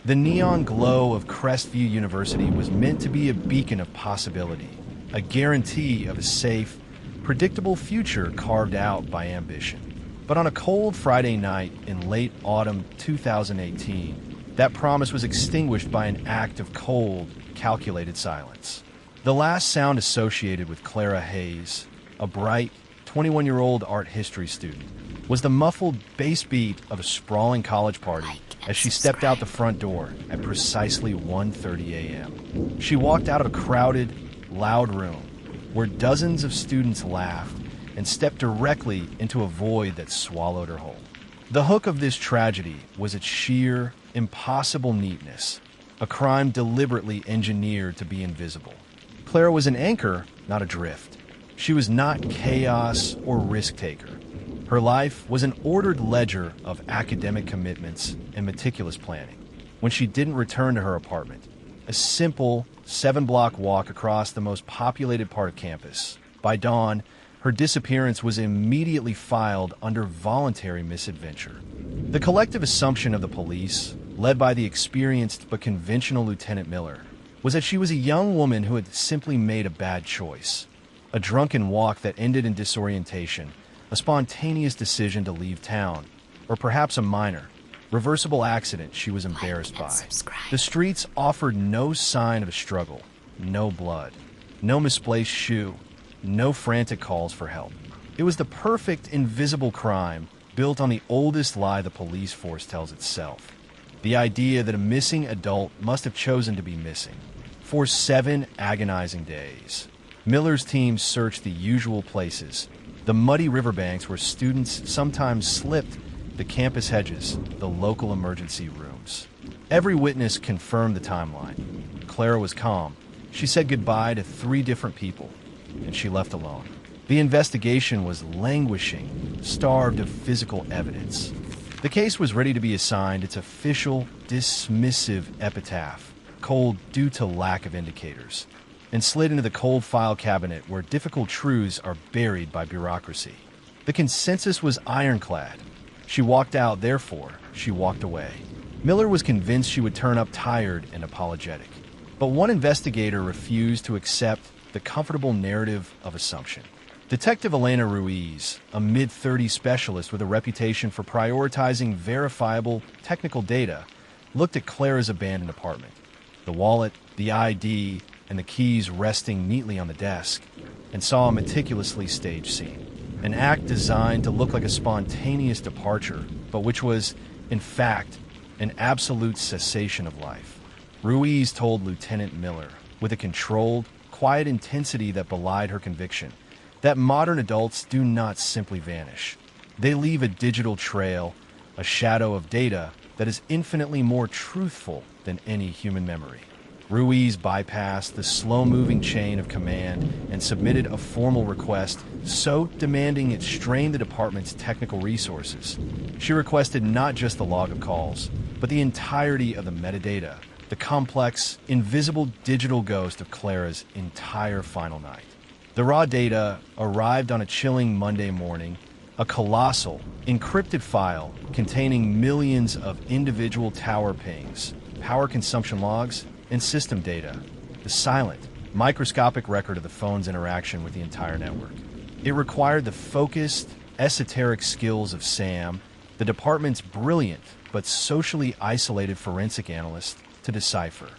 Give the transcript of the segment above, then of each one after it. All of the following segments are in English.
The neon glow of Crestview University was meant to be a beacon of possibility, a guarantee of a safe, predictable future carved out by ambition. But on a cold Friday night in late autumn 2018, that promise was extinguished by an act of cold, calculated silence. The last sound associated with Clara Hayes, a bright, 21-year-old art history student, was the muffled bass beat of a sprawling college party as she stepped out the front door at precisely 1:30 a.m. She walked out of a crowded, loud room where dozens of students laughed and stepped directly into a void that swallowed her whole. The hook of this tragedy was its sheer, impossible neatness, a crime deliberately engineered to be invisible. Clara was an anchor, not a drift. She was not chaos or risk-taker. Her life was an ordered ledger of academic commitments and meticulous planning. When she didn't return to her apartment, a simple 7-block walk across the most populated part of campus, by dawn, her disappearance was immediately filed under voluntary misadventure. The collective assumption of the police, led by the experienced but conventional Lieutenant Miller, was that she was a young woman who had simply made a bad choice. A drunken walk that ended in disorientation, a spontaneous decision to leave town, or perhaps a minor, reversible accident she was embarrassed by. The streets offered no sign of a struggle, no blood, no misplaced shoe, no frantic calls for help. It was the perfect invisible crime built on the oldest lie the police force tells itself. The idea that a missing adult must have chosen to be missing. For 7 agonizing days, Miller's team searched the usual places, the muddy riverbanks where students sometimes slipped, the campus hedges, the local emergency rooms. Every witness confirmed the timeline. Clara was calm. She said goodbye to 3 different people, and she left alone. The investigation was languishing, starved of physical evidence. The case was ready to be assigned its official, dismissive epitaph, cold due to lack of indicators, and slid into the cold file cabinet where difficult truths are buried by bureaucracy. The consensus was ironclad. She walked out, therefore, she walked away. Miller was convinced she would turn up tired and apologetic. But one investigator refused to accept the comfortable narrative of assumption. Detective Elena Ruiz, a mid-30s specialist with a reputation for prioritizing verifiable technical data, looked at Clara's abandoned apartment. The wallet, the ID, and the keys resting neatly on the desk, and saw a meticulously staged scene. An act designed to look like a spontaneous departure, but which was, in fact, an absolute cessation of life. Ruiz told Lieutenant Miller, with a controlled, quiet intensity that belied her conviction, that modern adults do not simply vanish. They leave a digital trail, a shadow of data that is infinitely more truthful than any human memory. Ruiz bypassed the slow-moving chain of command and submitted a formal request so demanding it strained the department's technical resources. She requested not just the log of calls, but the entirety of the metadata, the complex, invisible digital ghost of Clara's entire final night. The raw data arrived on a chilling Monday morning, a colossal, encrypted file containing millions of individual tower pings, power consumption logs, and system data, the silent, microscopic record of the phone's interaction with the entire network. It required the focused, esoteric skills of Sam, the department's brilliant but socially isolated forensic analyst, to decipher.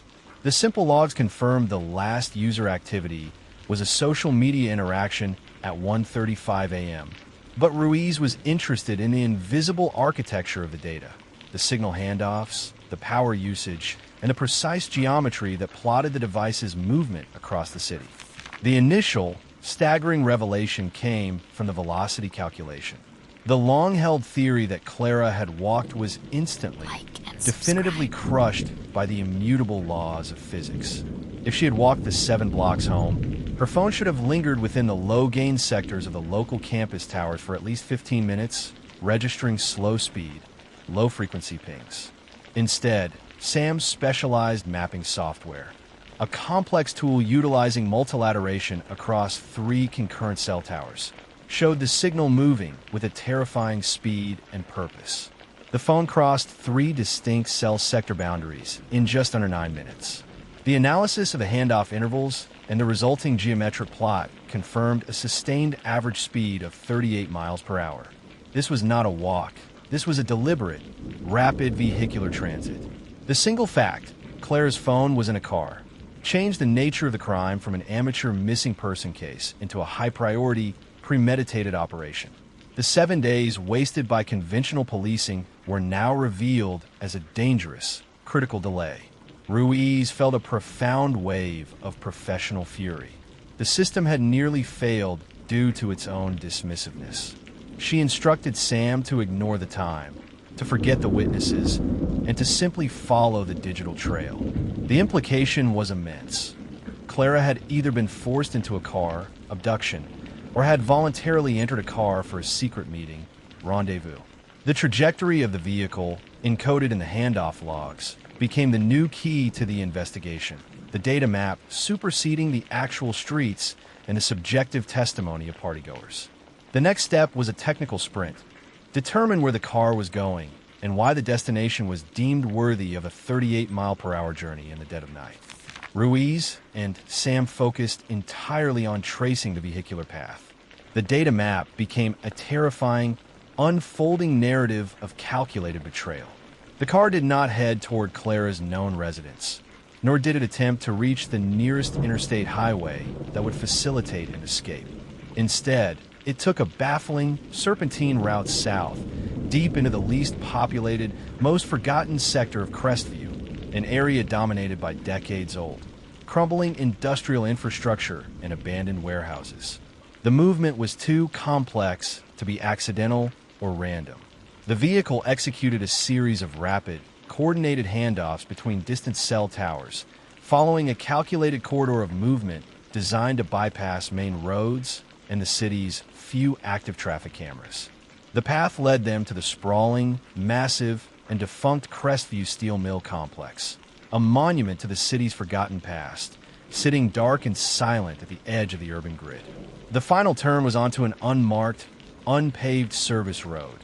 The simple logs confirmed the last user activity was a social media interaction at 1:35 a.m. But Ruiz was interested in the invisible architecture of the data, the signal handoffs, the power usage, and the precise geometry that plotted the device's movement across the city. The initial, staggering revelation came from the velocity calculation. The long-held theory that Clara had walked was instantly, definitively crushed by the immutable laws of physics. If she had walked the 7 blocks home, her phone should have lingered within the low-gain sectors of the local campus towers for at least 15 minutes, registering slow speed, low-frequency pings. Instead, Sam's specialized mapping software, a complex tool utilizing multilateration across 3 concurrent cell towers, showed the signal moving with a terrifying speed and purpose. The phone crossed 3 distinct cell sector boundaries in just under 9 minutes. The analysis of the handoff intervals and the resulting geometric plot confirmed a sustained average speed of 38 miles per hour. This was not a walk. This was a deliberate, rapid vehicular transit. The single fact, Claire's phone was in a car, changed the nature of the crime from an amateur missing person case into a high-priority, premeditated operation. The 7 days wasted by conventional policing were now revealed as a dangerous, critical delay. Ruiz felt a profound wave of professional fury. The system had nearly failed due to its own dismissiveness. She instructed Sam to ignore the time, to forget the witnesses, and to simply follow the digital trail. The implication was immense. Clara had either been forced into a car, abduction, or had voluntarily entered a car for a secret meeting, rendezvous. The trajectory of the vehicle, encoded in the handoff logs, became the new key to the investigation, the data map superseding the actual streets and the subjective testimony of partygoers. The next step was a technical sprint. Determine where the car was going and why the destination was deemed worthy of a 38-mile-per-hour journey in the dead of night. Ruiz and Sam focused entirely on tracing the vehicular path. The data map became a terrifying, unfolding narrative of calculated betrayal. The car did not head toward Clara's known residence, nor did it attempt to reach the nearest interstate highway that would facilitate an escape. Instead, it took a baffling, serpentine route south, deep into the least populated, most forgotten sector of Crestview, an area dominated by decades-old, crumbling industrial infrastructure and abandoned warehouses. The movement was too complex to be accidental or random. The vehicle executed a series of rapid, coordinated handoffs between distant cell towers, following a calculated corridor of movement designed to bypass main roads and the city's few active traffic cameras. The path led them to the sprawling, massive, and defunct Crestview Steel Mill complex, a monument to the city's forgotten past, sitting dark and silent at the edge of the urban grid. The final turn was onto an unmarked, unpaved service road,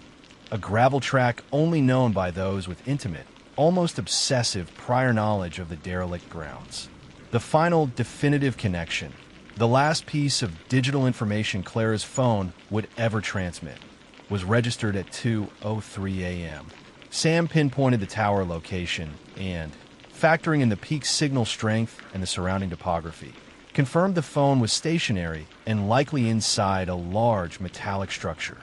a gravel track only known by those with intimate, almost obsessive prior knowledge of the derelict grounds. The final definitive connection, the last piece of digital information Clara's phone would ever transmit, was registered at 2:03 a.m. Sam pinpointed the tower location and, factoring in the peak signal strength and the surrounding topography, confirmed the phone was stationary and likely inside a large metallic structure.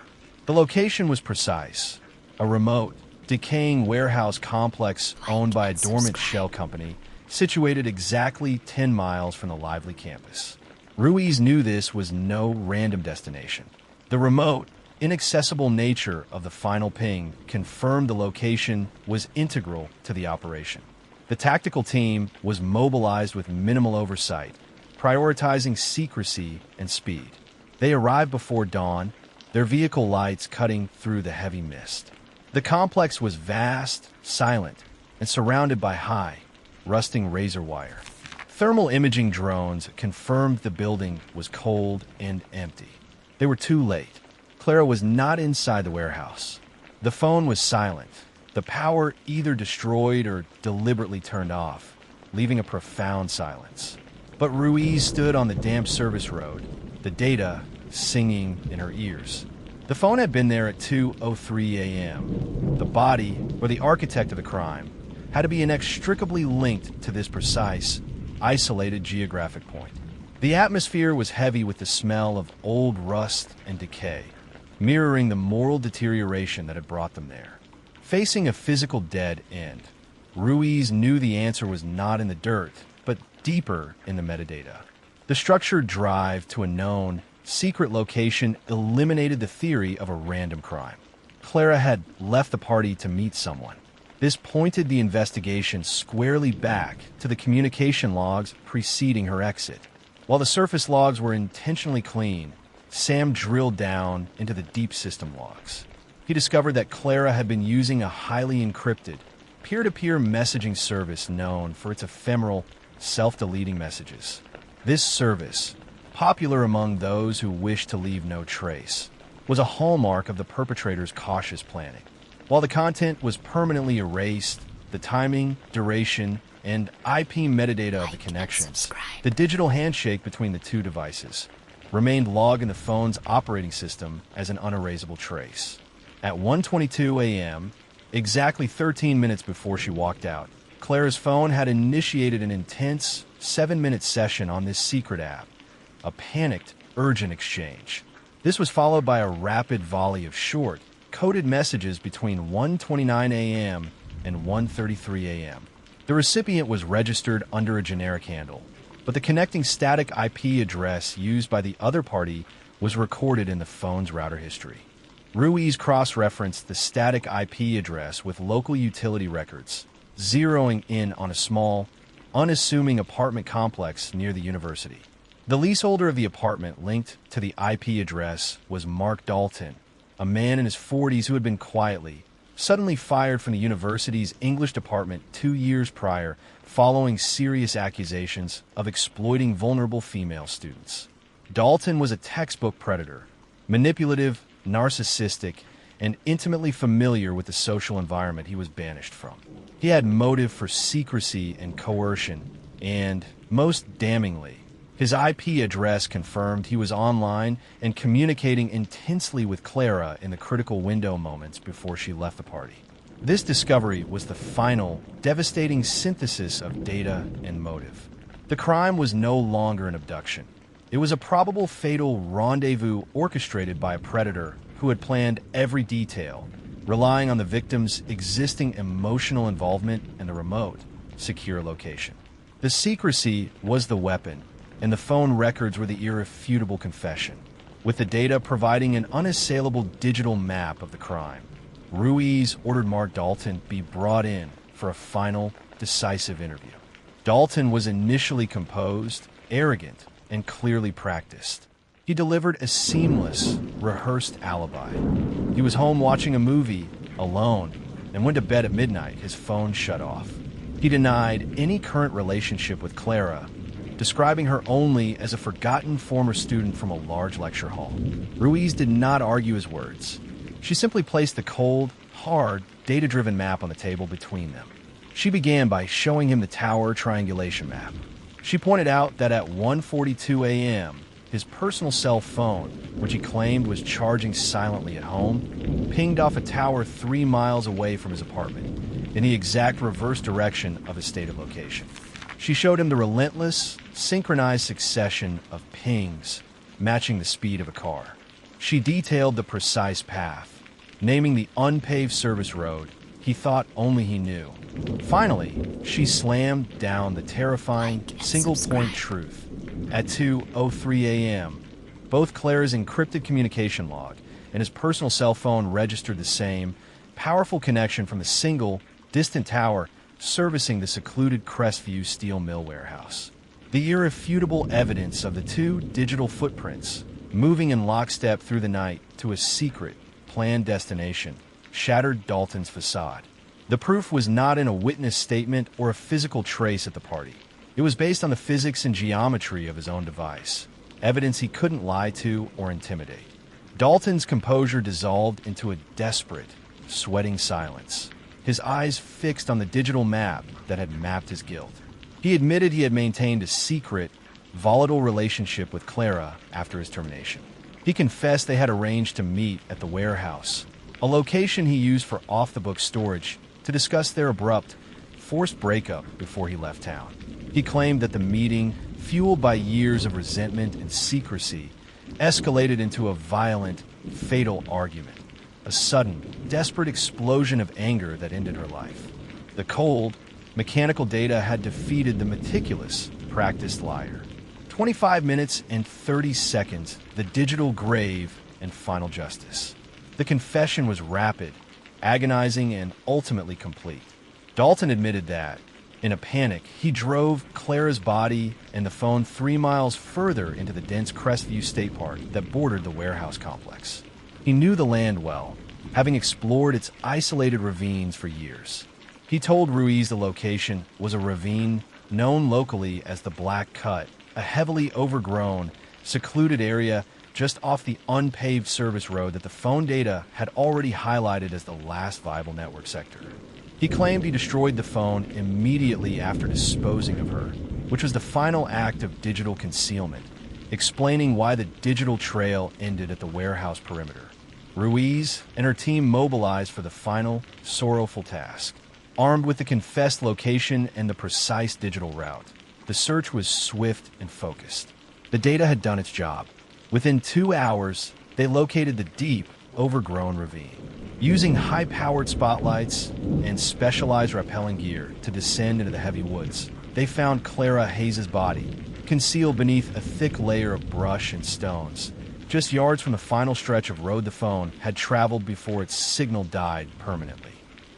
The location was precise: a remote, decaying warehouse complex owned by a dormant shell company situated exactly 10 miles from the lively campus. Ruiz knew this was no random destination. The remote, inaccessible nature of the final ping confirmed the location was integral to the operation. The tactical team was mobilized with minimal oversight, prioritizing secrecy and speed. They arrived before dawn, their vehicle lights cutting through the heavy mist. The complex was vast, silent, and surrounded by high, rusting razor wire. Thermal imaging drones confirmed the building was cold and empty. They were too late. Clara was not inside the warehouse. The phone was silent, the power either destroyed or deliberately turned off, leaving a profound silence. But Ruiz stood on the damp service road, the data singing in her ears. The phone had been there at 2:03 a.m. The body, or the architect of the crime, had to be inextricably linked to this precise, isolated geographic point. The atmosphere was heavy with the smell of old rust and decay, mirroring the moral deterioration that had brought them there. Facing a physical dead end, Ruiz knew the answer was not in the dirt, but deeper in the metadata. The structured drive to a known, secret location eliminated the theory of a random crime. Clara had left the party to meet someone. This pointed the investigation squarely back to the communication logs preceding her exit. While the surface logs were intentionally clean, Sam drilled down into the deep system logs. He discovered that Clara had been using a highly encrypted, peer-to-peer messaging service known for its ephemeral, self-deleting messages. This service, popular among those who wished to leave no trace, was a hallmark of the perpetrator's cautious planning. While the content was permanently erased, the timing, duration, and IP metadata of the connections, the digital handshake between the two devices, remained logged in the phone's operating system as an unerasable trace. At 1:22 a.m., exactly 13 minutes before she walked out, Clara's phone had initiated an intense 7-minute session on this secret app, a panicked, urgent exchange. This was followed by a rapid volley of short, coded messages between 1:29 a.m. and 1:33 a.m. The recipient was registered under a generic handle, but the connecting static IP address used by the other party was recorded in the phone's router history. Ruiz cross-referenced the static IP address with local utility records, zeroing in on a small, unassuming apartment complex near the university. The leaseholder of the apartment linked to the IP address was Mark Dalton, a man in his 40s who had been suddenly fired from the university's English department 2 years prior following serious accusations of exploiting vulnerable female students. Dalton was a textbook predator, manipulative, narcissistic, and intimately familiar with the social environment he was banished from. He had motive for secrecy and coercion, and, most damningly, his IP address confirmed he was online and communicating intensely with Clara in the critical window moments before she left the party. This discovery was the final, devastating synthesis of data and motive. The crime was no longer an abduction. It was a probable fatal rendezvous orchestrated by a predator who had planned every detail, relying on the victim's existing emotional involvement and the remote, secure location. The secrecy was the weapon, and the phone records were the irrefutable confession, with the data providing an unassailable digital map of the crime. Ruiz ordered Mark Dalton be brought in for a final, decisive interview. Dalton was initially composed, arrogant, and clearly practiced. He delivered a seamless, rehearsed alibi. He was home watching a movie, alone, and went to bed at midnight, his phone shut off. He denied any current relationship with Clara, describing her only as a forgotten former student from a large lecture hall. Ruiz did not argue his words. She simply placed the cold, hard, data-driven map on the table between them. She began by showing him the tower triangulation map. She pointed out that at 1:42 a.m., his personal cell phone, which he claimed was charging silently at home, pinged off a tower 3 miles away from his apartment, in the exact reverse direction of his stated location. She showed him the relentless, synchronized succession of pings, matching the speed of a car. She detailed the precise path, naming the unpaved service road he thought only he knew. Finally, she slammed down the terrifying single-point truth. At 2:03 a.m., both Clara's encrypted communication log and his personal cell phone registered the same powerful connection from a single, distant tower servicing the secluded Crestview steel mill warehouse. The irrefutable evidence of the two digital footprints, moving in lockstep through the night to a secret, planned destination, shattered Dalton's facade. The proof was not in a witness statement or a physical trace at the party. It was based on the physics and geometry of his own device, evidence he couldn't lie to or intimidate. Dalton's composure dissolved into a desperate, sweating silence, his eyes fixed on the digital map that had mapped his guilt. He admitted he had maintained a secret, volatile relationship with Clara after his termination. He confessed they had arranged to meet at the warehouse, a location he used for off-the-book storage, to discuss their abrupt, forced breakup before he left town. He claimed that the meeting, fueled by years of resentment and secrecy, escalated into a violent, fatal argument, a sudden, desperate explosion of anger that ended her life. The cold, mechanical data had defeated the meticulous, practiced liar. 25 minutes and 30 seconds, the digital grave and final justice. The confession was rapid, agonizing, and ultimately complete. Dalton admitted that, in a panic, he drove Clara's body and the phone 3 miles further into the dense Crestview State Park that bordered the warehouse complex. He knew the land well, having explored its isolated ravines for years. He told Ruiz the location was a ravine known locally as the Black Cut, a heavily overgrown, secluded area just off the unpaved service road that the phone data had already highlighted as the last viable network sector. He claimed he destroyed the phone immediately after disposing of her, which was the final act of digital concealment, explaining why the digital trail ended at the warehouse perimeter. Ruiz and her team mobilized for the final, sorrowful task. Armed with the confessed location and the precise digital route, the search was swift and focused. The data had done its job. Within 2 hours, they located the deep, overgrown ravine. Using high-powered spotlights and specialized rappelling gear to descend into the heavy woods, they found Clara Hayes' body, concealed beneath a thick layer of brush and stones, just yards from the final stretch of road the phone had traveled before its signal died permanently.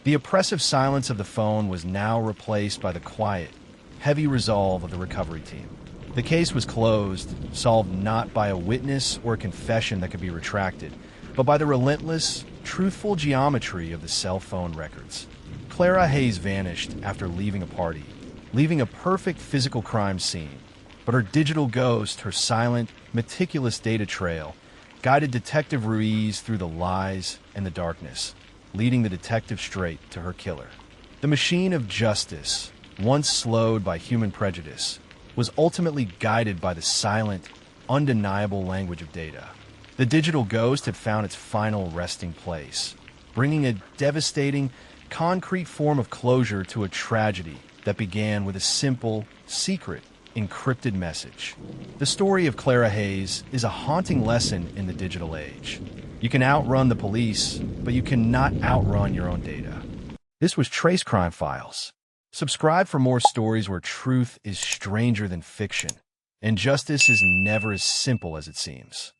The oppressive silence of the phone was now replaced by the quiet, heavy resolve of the recovery team. The case was closed, solved not by a witness or a confession that could be retracted, but by the relentless, truthful geometry of the cell phone records. Clara Hayes vanished after leaving a party, leaving a perfect physical crime scene, but her digital ghost, her silent, meticulous data trail, guided Detective Ruiz through the lies and the darkness, leading the detective straight to her killer. The machine of justice, once slowed by human prejudice, was ultimately guided by the silent, undeniable language of data. The digital ghost had found its final resting place, bringing a devastating, concrete form of closure to a tragedy that began with a simple, secret, encrypted message. The story of Clara Hayes is a haunting lesson in the digital age. You can outrun the police, but you cannot outrun your own data. This was Trace Crime Files. Subscribe for more stories where truth is stranger than fiction, and justice is never as simple as it seems.